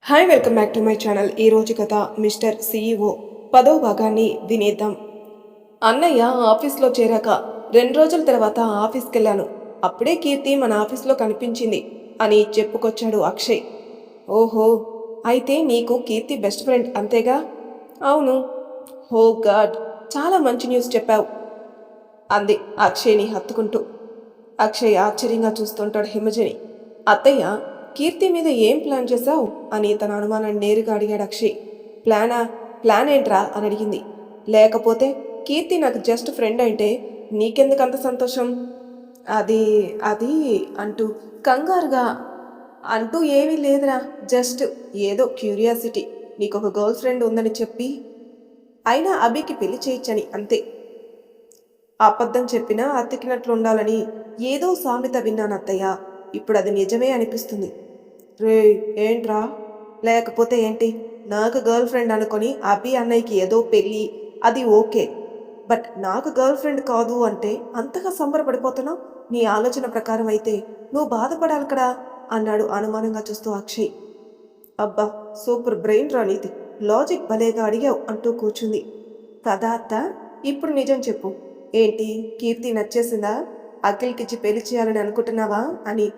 Hi welcome back to my channel. ఈ రోజు కథ మిస్టర్ సిఇఓ 10వ భాగాన్ని వినేద్దాం. అన్నయ్య ఆఫీస్లో చేరాక 2 రోజుల తర్వాత ఆఫీస్కెళ్ళాను. అప్పుడే కీర్తి మన ఆఫీస్లో కనిపించింది అని చెప్పుకొచ్చాడు అక్షయ్. ఓహో, అయితే నీకు కీర్తి బెస్ట్ ఫ్రెండ్ అంతేగా? అవును. హో గాడ్, చాలా మంచి న్యూస్ చెప్పావు అంది అక్షయ్ని హత్తుకుంటూ. అక్షయ్ ఆశ్చర్యంగా చూస్తుంటాడు హిమజని. అత్తయ్య, కీర్తి మీద ఏం ప్లాన్ చేశావు అని తన అనుమానాన్ని నేరుగా అడిగాడు అక్షయ్. ప్లానా? ప్లాన్ ఏంట్రా అని అడిగింది. లేకపోతే కీర్తి నాకు జస్ట్ ఫ్రెండ్ అంటే నీకెందుకంత సంతోషం? అది అది అంటూ కంగారుగా అంటూ ఏమీ లేదురా, జస్ట్ ఏదో క్యూరియాసిటీ. నీకొక గర్ల్ ఫ్రెండ్ ఉందని చెప్పి అయినా అభికి పెళ్లి చేయొచ్చని అంతే. అబద్ధం చెప్పినా అతికినట్లుండాలని ఏదో సామెత విన్నాను అత్తయ్య. ఇప్పుడు అది నిజమే అనిపిస్తుంది. రే, ఏంట్రా? లేకపోతే ఏంటి? నాకు గర్ల్ ఫ్రెండ్ అనుకొని అభి అన్నయ్యకి ఏదో పెళ్ళి, అది ఓకే. బట్ నాకు గర్ల్ ఫ్రెండ్ కాదు అంటే అంతగా సంబరపడిపోతున్నావు? నీ ఆలోచన ప్రకారం అయితే నువ్వు బాధపడాలి కదా అన్నాడు అనుమానంగా చూస్తూ అక్షయ్. అబ్బా, సూపర్ బ్రెయిన్ రా నీది, లాజిక్ భలేగా అడిగావు అంటూ కూర్చుంది. కదా అత్త, ఇప్పుడు నిజం చెప్పు. ఏంటి, కీర్తి నచ్చేసిందా? అఖిల్కిచ్చి పెళ్లి చేయాలని అనుకుంటున్నావా అని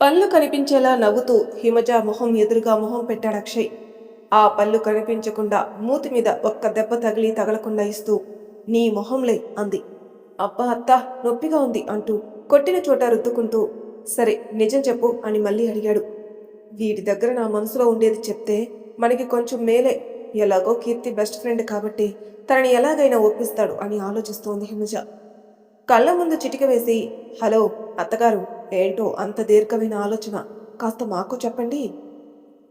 పళ్ళు కనిపించేలా నవ్వుతూ హిమజ మొహం ఎదురుగా మొహం పెట్టాడు అక్షయ్. ఆ పళ్ళు కనిపించకుండా మూతి మీద ఒక్క దెబ్బ తగిలి తగలకుండా ఇస్తూ నీ మొహంలే అంది. అబ్బా అత్త, నొప్పిగా ఉంది అంటూ కొట్టిన చోట రుద్దుకుంటూ సరే నిజం చెప్పు అని మళ్ళీ అడిగాడు. వీడి దగ్గర నా మనసులో ఉండేది చెప్తే మనకి కొంచెం మేలే. ఎలాగో కీర్తి బెస్ట్ ఫ్రెండ్ కాబట్టి తనని ఎలాగైనా ఒప్పిస్తాడు అని ఆలోచిస్తోంది హిమజ. కళ్ళ ముందు చిటిక వేసి, హలో అత్తగారు, ఏంటో అంత దీర్ఘమైన ఆలోచన, కాస్త మాకు చెప్పండి.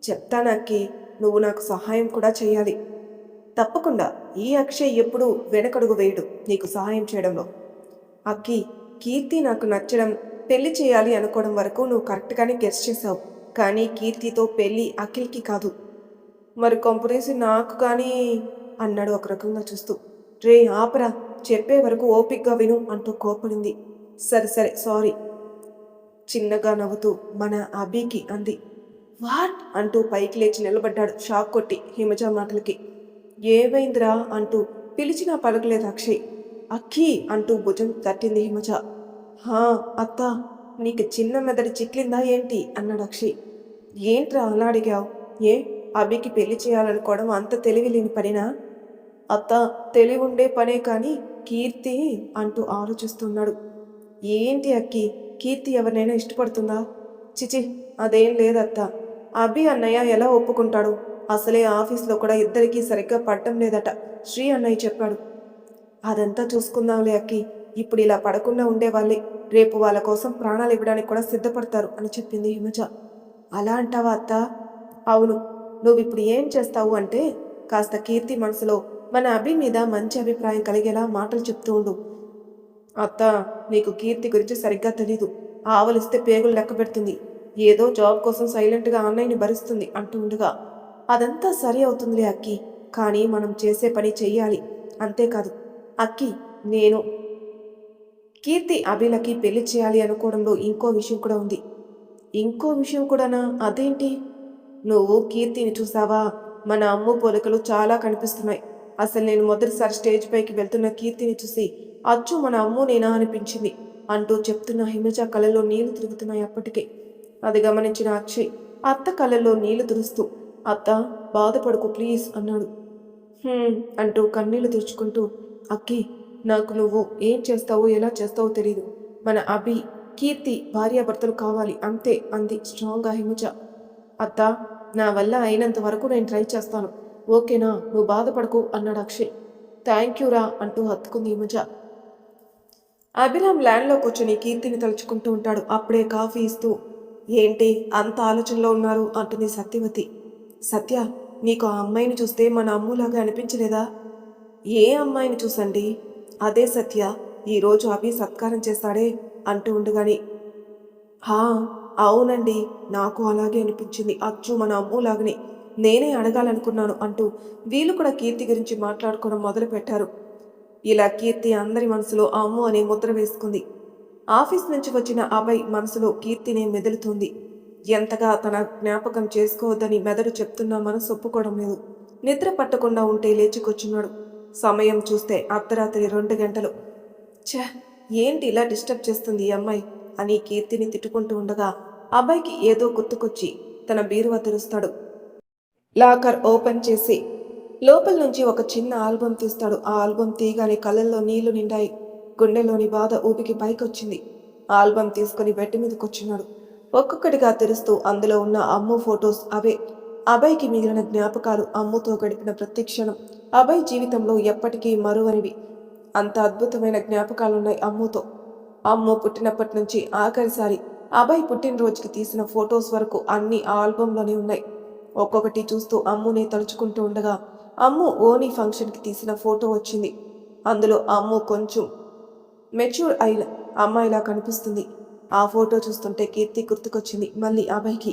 చెప్తానక్కి, నువ్వు నాకు సహాయం కూడా చేయాలి. తప్పకుండా. ఈ అక్షయ్ ఎప్పుడూ వెనకడుగు వేయడు నీకు సహాయం చేయడంలో. అక్కి, కీర్తి నాకు నచ్చడం, పెళ్లి చేయాలి అనుకోవడం వరకు నువ్వు కరెక్ట్గానే గెస్ చేశావు. కానీ కీర్తితో పెళ్లి అఖిల్కి కాదు. మరి కొంపరేసి నాకు కానీ అన్నాడు ఒక రకంగా చూస్తూ. రే ఆపరా, చెప్పే వరకు ఓపిక్గా విను అంటూ కోపడింది. సరే సరే సారీ చిన్నగా నవ్వుతూ మన అభికి అంది. వాట్ అంటూ పైకి లేచి నిలబడ్డాడు షాక్ కొట్టి హిమజ మాటలకి. ఏమైందిరా అంటూ పిలిచినా పలకలేదు అక్షయ్. అక్కీ అంటూ భుజం తట్టింది హిమజ. హా అత్త, నీకు చిన్న మెదడు చిట్లిందా ఏంటి అన్నాడు అక్షయ్. ఏంట్రా అలా అడిగావు? ఏ, అభికి పెళ్లి చేయాలనుకోవడం అంత తెలివి లేని పనినా? అత్త, తెలివి ఉండే పనే కానీ కీర్తి అంటూ ఆలోచిస్తున్నాడు. ఏంటి అక్కి, కీర్తి ఎవరినైనా ఇష్టపడుతుందా? చిచి, అదేం లేదత్త. అభి అన్నయ్య ఎలా ఒప్పుకుంటాడు? అసలే ఆఫీస్లో కూడా ఇద్దరికీ సరిగ్గా పడటం లేదట, శ్రీ అన్నయ్య చెప్పాడు. అదంతా చూసుకుందాంలే అక్కి, ఇప్పుడు ఇలా పడకుండా ఉండేవాళ్ళే రేపు వాళ్ళ కోసం ప్రాణాలు ఇవ్వడానికి కూడా సిద్ధపడతారు అని చెప్పింది హిమజ. అలా అంటావా అత్త? అవును. నువ్విప్పుడు ఏం చేస్తావు అంటే కాస్త కీర్తి మనసులో మన అభి మీద మంచి అభిప్రాయం కలిగేలా మాటలు చెప్తూ ఉండు. అత్త, నీకు కీర్తి గురించి సరిగ్గా తెలీదు. ఆవలిస్తే పేగులు లెక్క పెడుతుంది. ఏదో జాబ్ కోసం సైలెంట్గా అన్నయ్యని భరిస్తుంది అంటూ ఉండగా అదంతా సరి అవుతుందిలే అక్కి, కానీ మనం చేసే పని చెయ్యాలి. అంతేకాదు అక్కి, నేను కీర్తి అభిలకి పెళ్లి చేయాలి అనుకోవడంలో ఇంకో విషయం కూడా ఉంది. ఇంకో విషయం కూడానా? అదేంటి? నువ్వు కీర్తిని చూసావా? మన అమ్ము పోలికలు చాలా కనిపిస్తున్నాయి. అసలు నేను మొదటిసారి స్టేజ్ పైకి వెళ్తున్న కీర్తిని చూసి అచ్చు మన అమ్ము నేనా అనిపించింది అంటూ చెప్తున్న హిమజ కళ్ళలో నీళ్లు తిరుగుతున్నాయి అప్పటికే. అది గమనించిన అక్షయ్ అత్త కళ్ళల్లో నీళ్లు తురుస్తూ అత్త, బాధపడుకు ప్లీజ్ అన్నాడు. అంటూ కన్నీళ్లు తుడుచుకుంటూ అక్కి, నాకు నువ్వు ఏం చేస్తావో ఎలా చేస్తావో తెలీదు. మన అభి కీర్తి భార్యాభర్తలు కావాలి అంతే అంది స్ట్రాంగ్గా హిమజ. అత్త, నా వల్ల అయినంత వరకు నేను ట్రై చేస్తాను, ఓకేనా? నువ్వు బాధపడకు అన్నాడు అక్షయ్. థ్యాంక్ యూ రా అంటూ హత్తుకుంది హిమజ. అభిరామ్ ల్యాండ్లో కూర్చొని కీర్తిని తలుచుకుంటూ ఉంటాడు. అప్పుడే కాఫీ ఇస్తూ ఏంటి అంత ఆలోచనలో ఉన్నారు అంటుంది సత్యవతి. సత్య, నీకు ఆ అమ్మాయిని చూస్తే మన అమ్ములాగా అనిపించలేదా? ఏ అమ్మాయిని చూసండి? అదే సత్య, ఈరోజు అభి సత్కారం చేస్తాడే అంటూ ఉండగాని. హా, అవునండి, నాకు అలాగే అనిపించింది. అచ్చు మన అమ్ములాగనే, నేనే అడగాలనుకున్నాను అంటూ వీళ్ళు కూడా కీర్తి గురించి మాట్లాడుకోవడం మొదలుపెట్టారు. ఇలా కీర్తి అందరి మనసులో అమ్ము అనే ముద్ర వేసుకుంది. ఆఫీస్ నుంచి వచ్చిన అభయ్ మనసులో కీర్తినే మెదులుతుంది. ఎంతగా తన జ్ఞాపకం చేసుకోవద్దని మెదడు చెప్తున్నా మనసు ఒప్పుకోవడం లేదు. నిద్ర పట్టకుండా ఉంటే లేచికొచ్చున్నాడు. సమయం చూస్తే అర్ధరాత్రి 2 గంటలు. ఛ! ఏంటి ఇలా డిస్టర్బ్ చేస్తుంది ఈ అమ్మాయి అని కీర్తిని తిట్టుకుంటూ ఉండగా అబ్బాయికి ఏదో గుర్తుకొచ్చి తన బీరువా తెరుస్తాడు. లాకర్ ఓపెన్ చేసి లోపల నుంచి ఒక చిన్న ఆల్బం తీస్తాడు. ఆ ఆల్బం తీయగానే కళ్ళల్లో నీళ్లు నిండాయి. గుండెలోని బాధ ఊపికి పైకొచ్చింది. ఆల్బం తీసుకుని బెడ్ మీద కూర్చున్నాడు. ఒక్కొక్కటిగా తెరుస్తూ అందులో ఉన్న అమ్ము ఫొటోస్ అవే. అభయ్కి మిగిలిన జ్ఞాపకాలు, అమ్ముతో గడిపిన ప్రతి క్షణం అభయ్ జీవితంలో ఎప్పటికీ మరువనివి. అంత అద్భుతమైన జ్ఞాపకాలున్నాయి అమ్ముతో. అమ్ము పుట్టినప్పటి నుంచి ఆఖరిసారి అభయ్ పుట్టినరోజుకి తీసిన ఫొటోస్ వరకు అన్ని ఆ ఆల్బంలోనే ఉన్నాయి. ఒక్కొక్కటి చూస్తూ అమ్ముని తలుచుకుంటూ ఉండగా అమ్ము ఓనీ ఫంక్షన్కి తీసిన ఫోటో వచ్చింది. అందులో అమ్ము కొంచెం మెచ్యూర్ అయిన అమ్మాయిలా కనిపిస్తుంది. ఆ ఫోటో చూస్తుంటే కీర్తి గుర్తుకొచ్చింది. మళ్ళీ అభయ్కి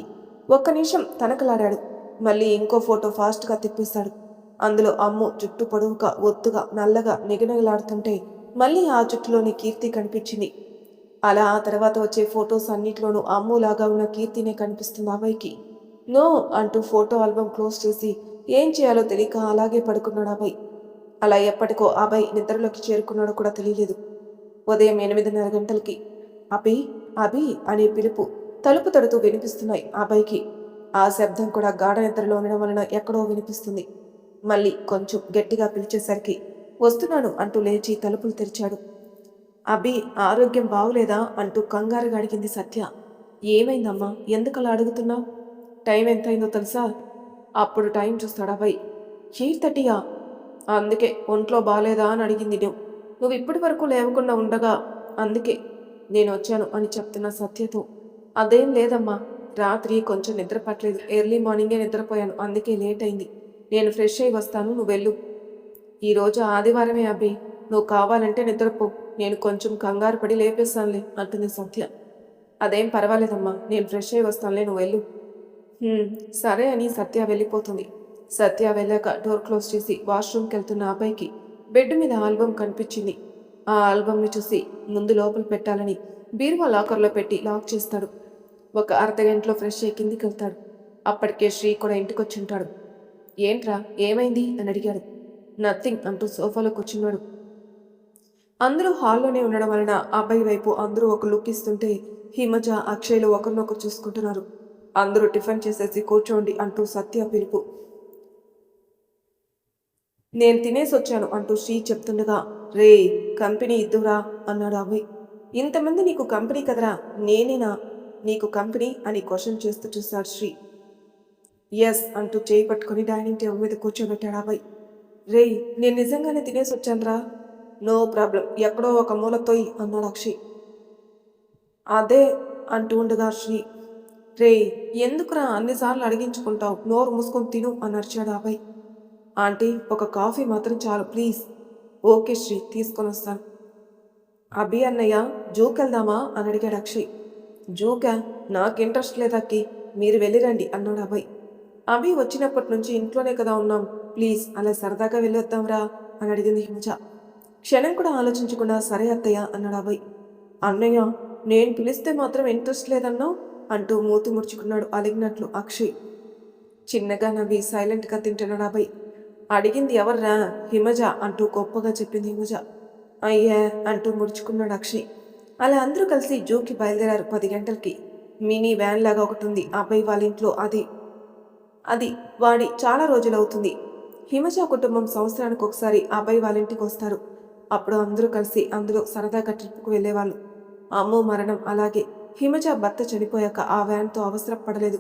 ఒక్క నిమిషం తనకలాడాడు. మళ్ళీ ఇంకో ఫోటో ఫాస్ట్గా తిప్పేశాడు. అందులో అమ్ము జుట్టు పొడవుగా, ఒత్తుగా, నల్లగా నిగనిగలాడుతుంటే మళ్ళీ ఆ జుట్టులోని కీర్తి కనిపించింది. అలా ఆ తర్వాత వచ్చే ఫొటోస్ అన్నిట్లోనూ అమ్ములాగా ఉన్న కీర్తినే కనిపిస్తుంది అభయ్కి. నో అంటూ ఫోటో ఆల్బమ్ క్లోజ్ చేసి ఏం చేయాలో తెలియక అలాగే పడుకున్నాడు అభయ్. అలా ఎప్పటికో అభయ్ నిద్రలోకి చేరుకున్నాడో కూడా తెలియలేదు. ఉదయం 8:30 గంటలకి అభి అభి అనే పిలుపు తలుపు తడుతూ వినిపిస్తున్నాయి అభయ్కి. ఆ శబ్దం కూడా గాఢ నిద్రలో ఉండడం వలన ఎక్కడో వినిపిస్తుంది. మళ్ళీ కొంచెం గట్టిగా పిలిచేసరికి వస్తున్నాను అంటూ లేచి తలుపులు తెరిచాడు. అభి ఆరోగ్యం బాగులేదా అంటూ కంగారుగా అడిగింది సత్య. ఏమైందమ్మా, ఎందుకలా అడుగుతున్నావు? టైం ఎంతైందో తెలుసా? అప్పుడు టైం చూస్తాడు అభయ్. 8:30యా? అందుకే ఒంట్లో బాలేదా అని అడిగింది. నువ్వు ఇప్పటి వరకు లేవకుండా ఉండగా అందుకే నేను వచ్చాను అని చెప్తున్న సత్యతో, అదేం లేదమ్మా, రాత్రి కొంచెం నిద్ర పట్టలేదు, ఎర్లీ మార్నింగే నిద్రపోయాను, అందుకే లేట్ అయింది. నేను ఫ్రెష్ అయి వస్తాను, నువ్వు వెళ్ళు. ఈరోజు ఆదివారమే అబ్బి, నువ్వు కావాలంటే నిద్రపో, నేను కొంచెం కంగారు పడి లేపేస్తానులే అంటుంది సత్య. అదేం పర్వాలేదమ్మా, నేను ఫ్రెష్ అయి వస్తానులే, నువ్వు వెళ్ళు. సరే అని సత్య వెళ్ళిపోతుంది. సత్య వెళ్ళాక డోర్ క్లోజ్ చేసి వాష్రూమ్కి వెళ్తున్న అబ్బాయికి బెడ్ మీద ఆల్బమ్ కనిపించింది. ఆ ఆల్బమ్ని చూసి ముందు లోపల పెట్టాలని బీరువా లాకర్లో పెట్టి లాక్ చేస్తాడు. ఒక అర్ధగంటలో ఫ్రెష్ అయ్యి కిందికి వెళ్తాడు. అప్పటికే శ్రీ కూడా ఇంటికి ఉంటాడు. ఏంట్రా, ఏమైంది అని అడిగాడు. నథింగ్ అంటూ సోఫాలో కూర్చున్నాడు. అందరూ హాల్లోనే ఉండడం వలన అబ్బాయి వైపు అందరూ ఒక లుక్ ఇస్తుంటే హిమజ, అక్షయ్లు ఒకరినొకరు చూసుకుంటున్నారు. అందరూ టిఫిన్ చేసేసి కూర్చోండి అంటూ సత్య పిలుపు. నేను తినేసి వచ్చాను అంటూ శ్రీ చెప్తుండగా, రే కంపెనీ ఇద్దురా అన్నాడు అభయ్. ఇంతమంది నీకు కంపెనీ కదరా, నేనేనా నీకు కంపెనీ అని క్వశ్చన్ చేస్తూ చూశాడు శ్రీ. ఎస్ అంటూ చేయి పట్టుకుని డైనింగ్ టేబుల్ మీద కూర్చోబెట్టాడు అభయ్. రే నేను నిజంగానే తినేసి వచ్చానురా. నో ప్రాబ్లం, ఎక్కడో ఒక మూలతోయి అన్నాడు అక్షయ్. అదే అంటూ ఉండగా శ్రీ, రే ఎందుకురా అన్నిసార్లు అడిగించుకుంటావు, నోరు మూసుకొని తిను అని అరిచాడు అభయ్. ఆంటీ ఒక కాఫీ మాత్రం చాలు ప్లీజ్. ఓకే శ్రీ, తీసుకొని వస్తాను. అభి అన్నయ్య జూకి వెళ్దామా అని అడిగాడు అక్షయ్. జూకా? నాకు ఇంట్రెస్ట్ లేదక్కి, మీరు వెళ్ళిరండి అన్నాడు అభయ్. అభి వచ్చినప్పటి నుంచి ఇంట్లోనే కదా ఉన్నాం, ప్లీజ్ అలా సరదాగా వెళ్ళొద్దాంరా అని అడిగింది హింజ. క్షణం కూడా ఆలోచించకుండా సరే అత్తయ్య అన్నాడు అభయ్. అన్నయ్య నేను పిలిస్తే మాత్రం ఇంట్రెస్ట్ లేదన్నావు అంటూ మూతి ముడుచుకున్నాడు అలిగినట్లు అక్షయ్. చిన్నగా నవ్వి సైలెంట్గా తింటున్నాడు అభయ్. అడిగింది ఎవర్రా, హిమజ అంటూ గొప్పగా చెప్పింది హిమజ. అయ్యా అంటూ ముడుచుకున్నాడు అక్షయ్. అలా అందరూ కలిసి జూకి బయలుదేరారు. 10 గంటలకి మినీ వ్యాన్ లాగా ఒకటి ఉంది అబ్బాయి వాళ్ళ ఇంట్లో. అది వాడి చాలా రోజులవుతుంది. హిమజ కుటుంబం సంవత్సరానికి ఒకసారి అబ్బాయి వాళ్ళ ఇంటికి వస్తారు. అప్పుడు అందరూ కలిసి అందులో సరదాగా ట్రిప్కు వెళ్ళేవాళ్ళు. అమ్ము మరణం, అలాగే హిమజ భర్త చనిపోయాక ఆ వ్యాన్తో అవసరం పడలేదు.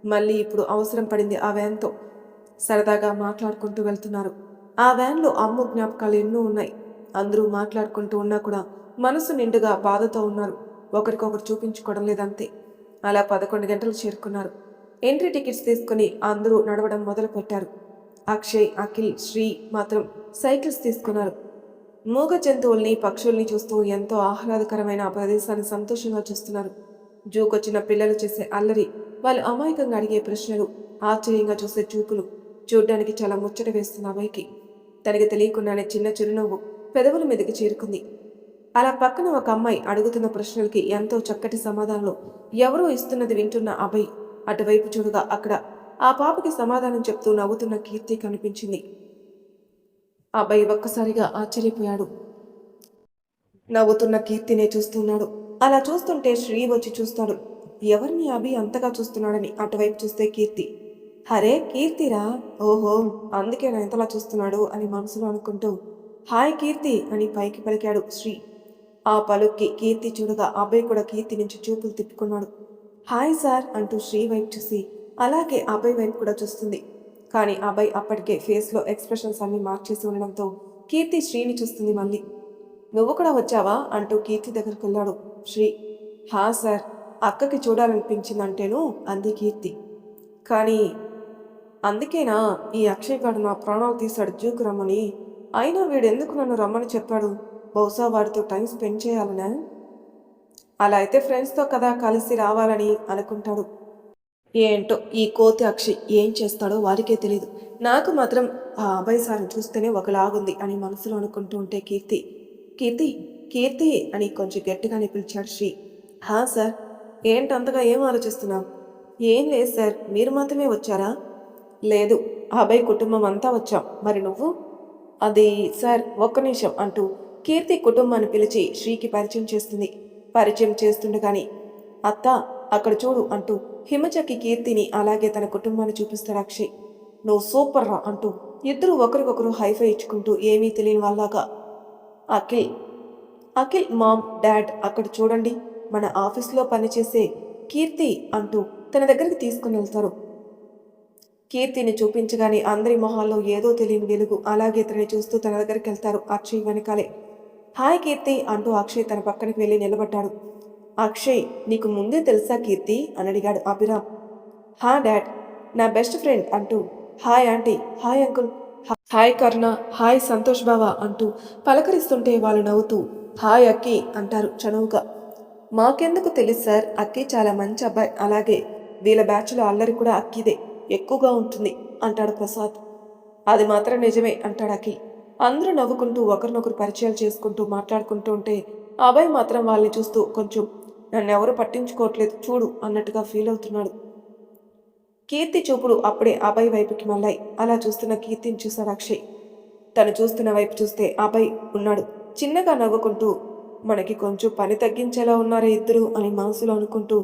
మళ్ళీ ఇప్పుడు అవసరం పడింది ఆ వ్యాన్తో. సరదాగా మాట్లాడుకుంటూ వెళ్తున్నారు. ఆ వ్యాన్లో అమ్ము జ్ఞాపకాలు ఎన్నో ఉన్నాయి. అందరూ మాట్లాడుకుంటూ ఉన్నా కూడా మనసు నిండుగా బాధతో ఉన్నారు. ఒకరికొకరు చూపించుకోవడం లేదంతే. అలా 11 గంటలు చేరుకున్నారు. ఎంట్రీ టికెట్స్ తీసుకుని అందరూ నడవడం మొదలు పెట్టారు. అక్షయ్, అఖిల్, శ్రీ మాత్రం సైకిల్స్ తీసుకున్నారు. మూగ జంతువుల్ని, పక్షుల్ని చూస్తూ ఎంతో ఆహ్లాదకరమైన ఆ ప్రదేశాన్ని సంతోషంగా చూస్తున్నారు. జూకొచ్చిన పిల్లలు చేసే అల్లరి, వాళ్ళు అమాయకంగా అడిగే ప్రశ్నలు, ఆశ్చర్యంగా చూసే చూపులు చూడ్డానికి చాలా ముచ్చట వేస్తున్న అబ్బాయికి. తనకి తెలియకుండానే చిన్న చిరునవ్వు పెదవుల మీదకి చేరుకుంది. అలా పక్కన ఒక అమ్మాయి అడుగుతున్న ప్రశ్నలకి ఎంతో చక్కటి సమాధానాలు ఎవరో ఇస్తున్నది వింటున్న అభయ్ అటువైపు చూడగా అక్కడ ఆ పాపకి సమాధానం చెప్తూ నవ్వుతున్న కీర్తి కనిపించింది. అభయ్ ఒక్కసారిగా ఆశ్చర్యపోయాడు. నవ్వుతున్న కీర్తినే చూస్తున్నాడు. అలా చూస్తుంటే శ్రీ వచ్చి చూస్తాడు. ఎవరిని అభి అంతగా చూస్తున్నాడని అటువైపు చూస్తే కీర్తి. హరే కీర్తిరా, ఓహో అందుకే నా ఎంతలా చూస్తున్నాడు అని మనసులో అనుకుంటూ హాయ్ కీర్తి అని పైకి పలికాడు శ్రీ. ఆ పలుక్కి కీర్తి చూడగా అభయ్ కూడా కీర్తి నుంచి చూపులు తిప్పుకున్నాడు. హాయ్ సార్ అంటూ శ్రీ వైపు చూసి అలాగే అభయ్ వైపు కూడా చూస్తుంది. కానీ అభయ్ అప్పటికే ఫేస్లో ఎక్స్ప్రెషన్స్ అన్ని మార్చేసి ఉండడంతో కీర్తి శ్రీని చూస్తుంది మళ్ళీ. నువ్వు కూడా వచ్చావా అంటూ కీర్తి దగ్గరికి వెళ్ళాడు శ్రీ. హా సార్, అక్కకి చూడాలనిపించిందంటేను అంది కీర్తి. కానీ అందుకేనా ఈ అక్షయ్ గాడు నా ప్రాణాలు తీశాడు జూకు రమ్మని. అయినా వీడెందుకు నన్ను రమ్మని చెప్పాడు? బహుశా వాడితో టైం స్పెండ్ చేయాలనా? అలా అయితే ఫ్రెండ్స్తో కదా కలిసి రావాలని అనుకుంటాడు. ఏంటో ఈ కోతి అక్షయ్ ఏం చేస్తాడో వారికే తెలీదు. నాకు మాత్రం ఆ అభయ్ సార్ని చూస్తేనే ఒకలాగుంది అని మనసులో అనుకుంటూ ఉంటే కీర్తి కీర్తి కీర్తి అని కొంచెం గట్టిగానే పిలిచాడు శ్రీ. హా సార్, ఏంటంతగా ఏం ఆలోచిస్తున్నావు? ఏం లేదు సార్, మీరు మాత్రమే వచ్చారా? లేదు, అభయ్ కుటుంబం అంతా వచ్చాం. మరి నువ్వు? అది సార్ ఒక్క నిమిషం అంటూ కీర్తి కుటుంబాన్ని పిలిచి శ్రీకి పరిచయం చేస్తుంది. పరిచయం చేస్తుండగాని అత్త అక్కడ చూడు అంటూ హిమచకి కీర్తిని అలాగే తన కుటుంబాన్ని చూపిస్తాడు అక్షయ్. నువ్వు సూపర్ రా అంటూ ఇద్దరు ఒకరికొకరు హైఫై ఇచ్చుకుంటూ ఏమీ తెలియని వాళ్ళలాగా. అఖిల్ అఖిల్ మామ్ డాడ్ అక్కడ చూడండి, మన ఆఫీస్లో పనిచేసే కీర్తి అంటూ తన దగ్గరికి తీసుకుని వెళ్తారు. కీర్తిని చూపించగానే అందరి మొహాల్లో ఏదో తెలియని వెలుగు. అలాగే తనని చూస్తూ తన దగ్గరికి వెళ్తారు అక్షయ్ వెనకాలే. హాయ్ కీర్తి అంటూ అక్షయ్ తన పక్కనకి వెళ్ళి నిలబడ్డాడు. అక్షయ్, నీకు ముందే తెలుసా కీర్తి అని అడిగాడు అభిరామ్. హా డాడ్, నా బెస్ట్ ఫ్రెండ్ అంటూ hi aunty, hi uncle, hi Karuna, hi Santosh బావా అంటూ పలకరిస్తుంటే వాళ్ళు నవ్వుతూ హాయ్ అక్కి అంటారు చనువుగా. మాకెందుకు తెలుసు సార్, అక్కి చాలా మంచి అబ్బాయి. అలాగే వీళ్ళ బ్యాచ్లో అల్లరి కూడా అక్కిదే ఎక్కువగా ఉంటుంది అంటాడు ప్రసాద్. అది మాత్రం నిజమే అంటాడు అఖిల్. అందరూ నవ్వుకుంటూ ఒకరినొకరు పరిచయాలు చేసుకుంటూ మాట్లాడుకుంటూ ఉంటే అభయ్ మాత్రం వాళ్ళని చూస్తూ కొంచెం నన్నెవరూ పట్టించుకోవట్లేదు చూడు అన్నట్టుగా ఫీల్ అవుతున్నాడు. కీర్తి చూపులు అప్పుడే అభయ్ వైపుకి మళ్ళాయి. అలా చూస్తున్న కీర్తిని చూశాడు అక్షయ్. తను చూస్తున్న వైపు చూస్తే అభయ్ ఉన్నాడు. చిన్నగా నవ్వుకుంటూ మనకి కొంచెం పని తగ్గించేలా ఉన్నారే ఇద్దరు అని మనసులో అనుకుంటూ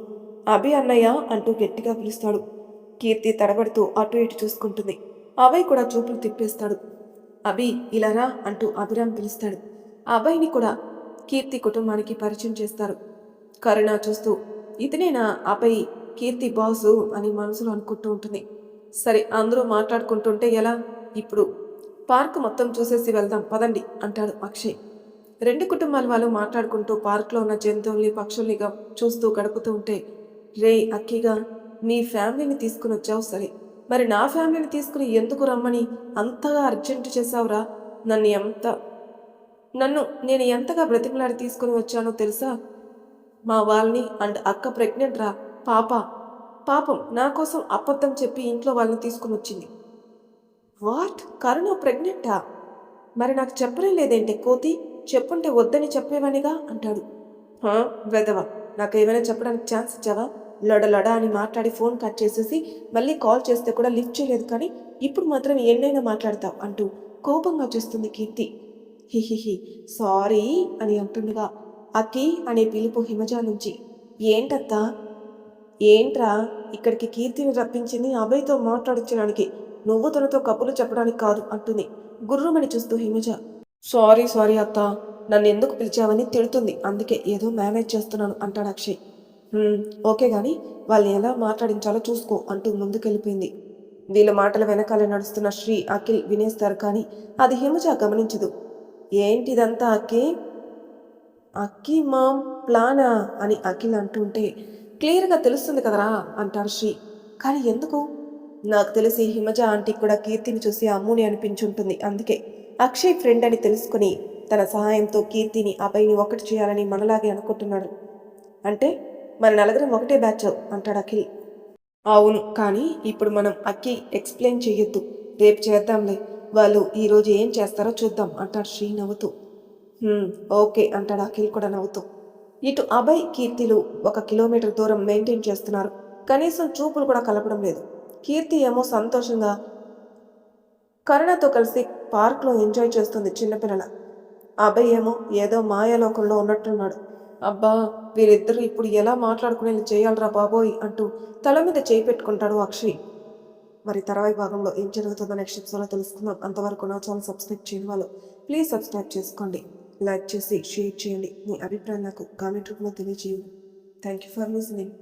అభి అన్నయ్య అంటూ గట్టిగా పిలుస్తాడు. కీర్తి తడబడుతూ అటు ఇటు చూసుకుంటుంది. అభయ్ కూడా చూపులు తిప్పేస్తాడు. అభి ఇలారా అంటూ అభిరామ్ పిలుస్తాడు. అభయ్ని కూడా కీర్తి కుటుంబానికి పరిచయం చేస్తారు. కరుణ చూస్తూ ఇతనేనా అభయ్ కీర్తి బాసు అని మనసులో అనుకుంటూ ఉంటుంది. సరే అందరూ మాట్లాడుకుంటుంటే ఎలా, ఇప్పుడు పార్క్ మొత్తం చూసేసి వెళ్దాం పదండి అంటాడు అక్షయ్. రెండు కుటుంబాల వాళ్ళు మాట్లాడుకుంటూ పార్క్లో ఉన్న జంతువుల్ని పక్షుల్ని చూస్తూ గడుపుతూ ఉంటే రే అక్కిగా, మీ ఫ్యామిలీని తీసుకుని వచ్చావు సరే, మరి నా ఫ్యామిలీని తీసుకుని ఎందుకు రమ్మని అంతగా అర్జెంటు చేశావురా? నన్ను నేను ఎంతగా బ్రతిమలాడి తీసుకుని వచ్చానో తెలుసా? మా వాళ్ళని అండ్ అక్క ప్రెగ్నెంట్ రా, పాపం నా కోసం అబద్ధం చెప్పి ఇంట్లో వాళ్ళని తీసుకుని వచ్చింది. వాట్, కరుణ ప్రెగ్నెంటా? మరి నాకు చెప్పనే లేదేంటి కోతి? చెప్పుంటే వద్దని చెప్పేవానిగా అంటాడు. వెదవ, నాకు ఏమైనా చెప్పడానికి ఛాన్స్ ఇచ్చావా? లొడ అని మాట్లాడి ఫోన్ కట్ చేసేసి మళ్ళీ కాల్ చేస్తే కూడా లిఫ్ట్ చేయలేదు, కానీ ఇప్పుడు మాత్రం ఎన్నైనా మాట్లాడతావు అంటూ కోపంగా చూస్తుంది కీర్తి. హిహిహి సారీ అని అంటుండగా అక్కి అనే పిలుపు హిమజ నుంచి. ఏంటత్తా? ఏంట్రా, ఇక్కడికి కీర్తిని రప్పించింది అభయ్తో మాట్లాడించడానికి, నువ్వు తనతో కబుర్లు చెప్పడానికి కాదు అంటుంది గుర్రుమని చూస్తూ హిమజ. సారీ అత్త, నన్ను ఎందుకు పిలిచావని తిడుతుంది, అందుకే ఏదో మేనేజ్ చేస్తున్నాను అంటాడు అక్షయ్. ఓకే కానీ వాళ్ళని ఎలా మాట్లాడించాలో చూసుకో అంటూ ముందుకెళ్ళిపోయింది. వీళ్ళ మాటల వెనకాల నడుస్తున్న శ్రీ అఖిల్ వినేస్తారు, కానీ అది హిమజ గమనించదు. ఏంటిదంతా అక్కి మామ్ ప్లానా అని అఖిల్ అంటుంటే క్లియర్గా తెలుస్తుంది కదరా అంటాడు శ్రీ. కానీ ఎందుకు? నాకు తెలిసి హిమజ ఆంటీకి కూడా కీర్తిని చూసి అమ్ముని అనిపించుంటుంది, అందుకే అక్షయ్ ఫ్రెండ్ అని తెలుసుకుని తన సహాయంతో కీర్తిని అభయ్ని ఒకటి చేయాలని మనలాగే అనుకుంటున్నాడు. అంటే మన నలుగురం ఒకటే బ్యాచ్ అంటాడు అఖిల్. అవును, కానీ ఇప్పుడు మనం అక్కి ఎక్స్ప్లెయిన్ చెయ్యొద్దు, రేపు చేద్దాంలే, వాళ్ళు ఈరోజు ఏం చేస్తారో చూద్దాం అంటాడు శ్రీ నవ్వుతూ. "హ్మ్, ఓకే" అంటాడు అఖిల్ కూడా నవ్వుతూ. ఇటు అభయ్, కీర్తిలు 1 కిలోమీటర్ దూరం మెయింటైన్ చేస్తున్నారు. కనీసం చూపులు కూడా కలపడం లేదు. కీర్తి ఏమో సంతోషంగా కరుణతో కలిసి పార్క్లో ఎంజాయ్ చేస్తుంది చిన్నపిల్లల. అభయ్ ఏమో ఏదో మాయాలోకంలో ఉన్నట్టున్నాడు. అబ్బా, వీరిద్దరూ ఇప్పుడు ఎలా మాట్లాడుకునేది చేయాలరా బాబోయ్ అంటూ తల మీద చేయి పెట్టుకుంటాడు అక్షయ్. మరి తర్వాయి భాగంలో ఏం జరుగుతుందో నెక్స్ట్ ఎపిసోడ్లో తెలుసుకుందాం. అంతవరకు నా ఛానల్ సబ్స్క్రైబ్ చేయని వాళ్ళు ప్లీజ్ సబ్స్క్రైబ్ చేసుకోండి. లైక్ చేసి షేర్ చేయండి. మీ అభిప్రాయం నాకు కామెంట్ రూపంలో తెలియజేయండి. Thank you for listening.